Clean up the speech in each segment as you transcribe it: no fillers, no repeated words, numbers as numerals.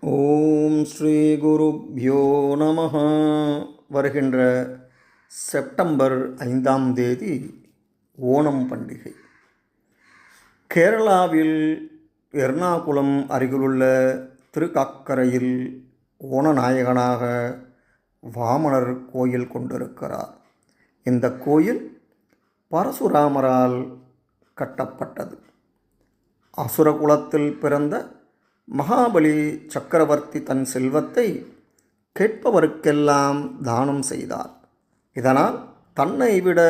ஓம் ஸ்ரீ குருப்யோ நமஹ. வருகின்ற செப்டம்பர் 5ஆம் தேதி ஓணம் பண்டிகை. கேரளாவில் எர்ணாகுளம் அருகிலுள்ள திருக்காக்கரையில் ஓணநாயகனாக வாமனர் கோயில் கொண்டிருக்கிறார். இந்த கோயில் பரசுராமரால் கட்டப்பட்டது. அசுரகுலத்தில் பிறந்த மகாபலி சக்கரவர்த்தி தன் செல்வத்தை கேட்பவருக்கெல்லாம் தானம் செய்தார். இதனால் தன்னை விட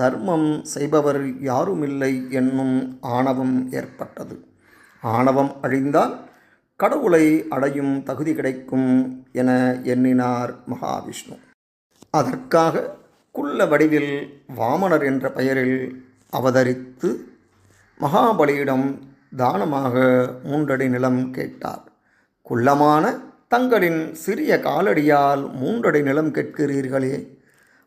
தர்மம் செய்பவர் யாருமில்லை என்னும் ஆணவம் ஏற்பட்டது. ஆணவம் அழிந்தால் கடவுளை அடையும் தகுதி கிடைக்கும் என எண்ணினார் மகாவிஷ்ணு. அதற்காக குள்ள வடிவில் வாமனர் என்ற பெயரில் அவதரித்து மகாபலியிடம் தானமாக 3 அடி நிலம் கேட்டார். குள்ளமான தங்களின் சிறிய காலடியால் 3 அடி நிலம் கேட்கிறீர்களே,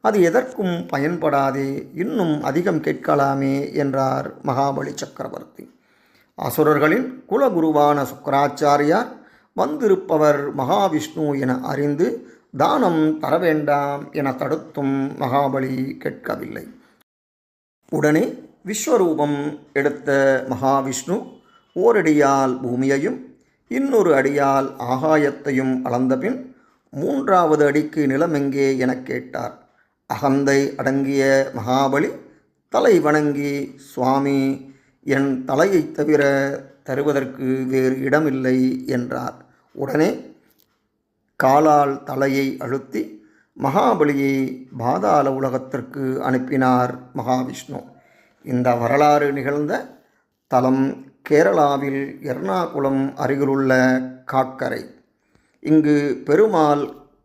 அது எதற்கும் பயன்படாதே, இன்னும் அதிகம் கேட்கலாமே என்றார் மகாபலி சக்கரவர்த்தி. அசுரர்களின் குலகுருவான சுக்கராச்சாரியார் வந்திருப்பவர் மகாவிஷ்ணு என அறிந்து தானம் தர வேண்டாம் என தடுத்தும் மகாபலி கேட்கவில்லை. உடனே விஸ்வரூபம் எடுத்த மகாவிஷ்ணு ஓரடியால் பூமியையும் இன்னொரு அடியால் ஆகாயத்தையும் அளந்தபின் 3வது அடிக்கு நிலம் எங்கே எனக் கேட்டார். அகந்தை அடங்கிய மகாபலி தலை வணங்கி, சுவாமி, என் தலையை தவிர தருவதற்கு வேறு இடமில்லை என்றார். உடனே காலால் தலையை அழுத்தி மகாபலியை பாதாள உலகத்திற்கு அனுப்பினார் மகாவிஷ்ணு. இந்த வரலாறு நிகழ்ந்த தலம் கேரளாவில் எர்ணாகுளம் அருகிலுள்ள காக்கரை. இங்கு பெருமாள்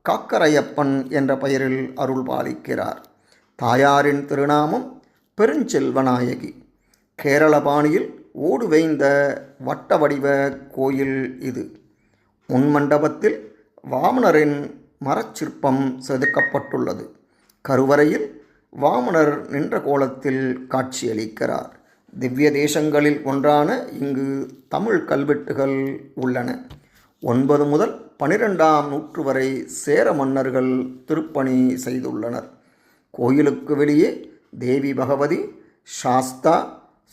காக்கரையப்பன் என்ற பெயரில் அருள் பாலிக்கிறார். தாயாரின் திருநாமம் பெருஞ்செல்வநாயகி. கேரள பாணியில் ஓடு வேய்ந்த வட்ட வடிவ கோயில் இது. முன்மண்டபத்தில் வாமனரின் மரச்சிற்பம் செதுக்கப்பட்டுள்ளது. கருவறையில் வாமனர் நின்ற கோலத்தில் காட்சியளிக்கிறார். திவ்ய தேசங்களில் ஒன்றான இங்கு தமிழ் கல்வெட்டுகள் உள்ளன. 9 முதல் 12ஆம் நூற்று வரை சேர மன்னர்கள் திருப்பணி செய்துள்ளனர். கோயிலுக்கு வெளியே தேவி பகவதி, சாஸ்தா,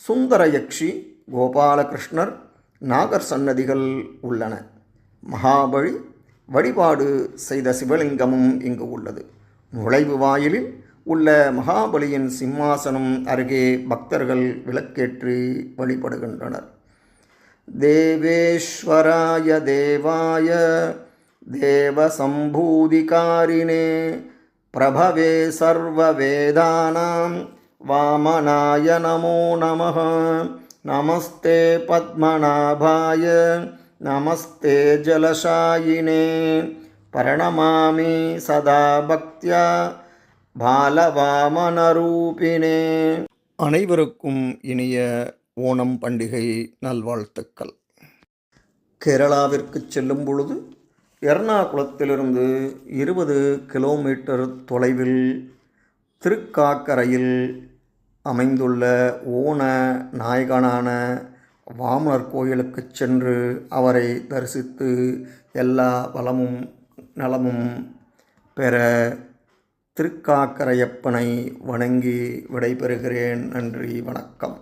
சுந்தரயக்ஷி, கோபாலகிருஷ்ணர், நாகர் சன்னதிகள் உள்ளன. மகாபலி வழிபாடு செய்த சிவலிங்கமும் இங்கு உள்ளது. நுழைவு வாயிலில் உள்ள மகாபலியின் சிம்மாசனம் அருகே பக்தர்கள் விளக்கேற்றி வழிபடுகின்றனர். தேவேஸ்வராய தேவாய தேவசம்பூதிகாரிணே பிரபவே சர்வ வேதானாம் வாமனாய நமோ நமः. நமஸ்தே பத்மநாபாய நமஸ்தே ஜலசாயினே பிரணமாமி சதா பக்தியா பாலவாமனரூபினே. அனைவருக்கும் இனிய ஓணம் பண்டிகை நல்வாழ்த்துக்கள். கேரளாவிற்கு செல்லும் பொழுது எர்ணாகுளத்திலிருந்து 20 கிலோமீட்டர் தொலைவில் திருக்காக்கரையில் அமைந்துள்ள ஓண நாயகனான வாமனர் கோயிலுக்கு சென்று அவரை தரிசித்து எல்லா வளமும் நலமும் பெற திருக்காக்கரையப்பனை வணங்கி விடைபெறுகிறேன். நன்றி, வணக்கம்.